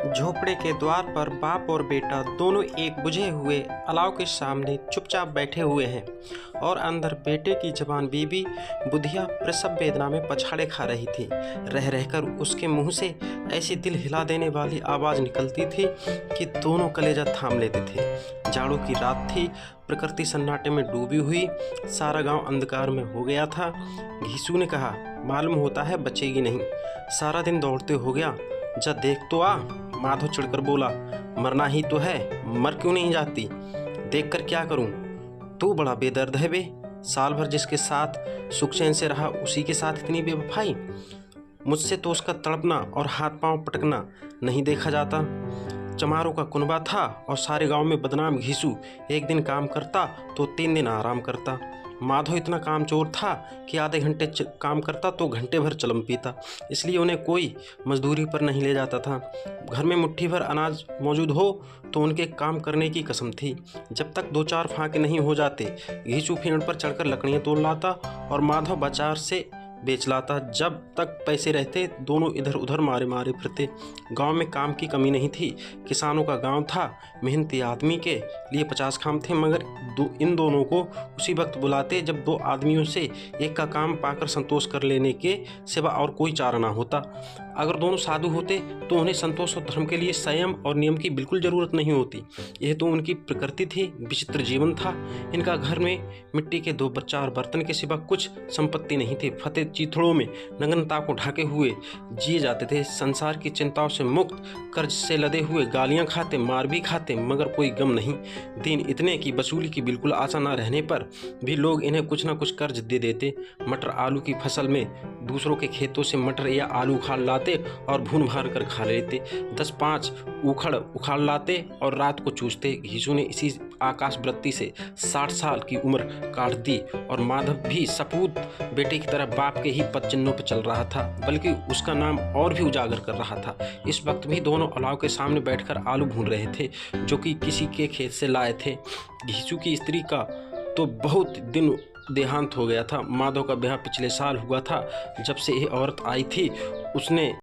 झोपड़े के द्वार पर बाप और बेटा दोनों एक बुझे हुए अलाव के सामने चुपचाप बैठे हुए हैं और अंदर बेटे की जवान बीबी बुधिया प्रसव वेदना में पछाड़े खा रही थी। रह रहकर उसके मुंह से ऐसी दिल हिला देने वाली आवाज़ निकलती थी कि दोनों कलेजा थाम लेते थे। जाड़ों की रात थी, प्रकृति सन्नाटे में डूबी हुई, सारा गांव अंधकार में हो गया था। घीसू ने कहा, मालूम होता है बचेगी नहीं, सारा दिन दौड़ते हो गया, जा देख तो आ। माधव चिढ़कर बोला, मरना ही तो है, मर क्यों नहीं जाती? देख कर क्या करूं? तू बड़ा बेदर्द है बे, साल भर जिसके साथ सुख चैन से रहा उसी के साथ इतनी बेवफाई। मुझसे तो उसका तड़पना और हाथ पांव पटकना नहीं देखा जाता। चमारों का कुनबा था और सारे गांव में बदनाम घीसू। एक दिन काम करता तो 3 दिन आराम करता। माधव इतना कामचोर था कि आधे घंटे काम करता तो घंटे भर चलम पीता, इसलिए उन्हें कोई मजदूरी पर नहीं ले जाता था। घर में मुट्ठी भर अनाज मौजूद हो तो उनके काम करने की कसम थी। जब तक 2-4 फाके नहीं हो जाते, घीसू फेड़ पर चढ़कर लकड़ियाँ तोड़ लाता और माधव बाजार से बेच लाता। जब तक पैसे रहते दोनों इधर उधर मारे मारे फिरते। गांव में काम की कमी नहीं थी, किसानों का गांव था, मेहनती आदमी के लिए 50 काम थे, मगर इन दोनों को उसी वक्त बुलाते जब 2 आदमियों से एक का काम पाकर संतोष कर लेने के सिवा और कोई चारा ना होता। अगर दोनों साधु होते तो उन्हें संतोष और धर्म के लिए संयम और नियम की बिल्कुल ज़रूरत नहीं होती। यह तो उनकी प्रकृति थी, विचित्र जीवन था। इनका घर में मिट्टी के 2-4 बर्तन के सिवा कुछ संपत्ति नहीं थी। फतेह चीथड़ों में नग्नता को ढके हुए जिए जाते थे, संसार की चिंताओं से मुक्त, कर्ज से लदे हुए, गालियां खाते, मार भी खाते, मगर कोई गम नहीं। दिन इतने की वसूली की बिल्कुल आशा न रहने पर भी लोग इन्हें कुछ न कुछ कर्ज दे देते। मटर आलू की फसल में दूसरों के खेतों से मटर या आलू उखाड़ लाते और भून भार कर खा लेते। 10-5 उखड़ उखाड़ लाते और रात को चूसते। घीसू ने इसी आकाश वृत्ति से 60 साल की उम्र काट दी और माधव भी सपूत बेटे की तरह बाप के ही पद चिन्हों पर चल रहा था, बल्कि उसका नाम और भी उजागर कर रहा था। इस वक्त भी दोनों अलाव के सामने बैठकर आलू भून रहे थे, जो कि किसी के खेत से लाए थे। घीसू की स्त्री का तो बहुत दिन देहांत हो गया था। माधव का ब्याह पिछले साल हुआ था। जब से यह औरत आई थी उसने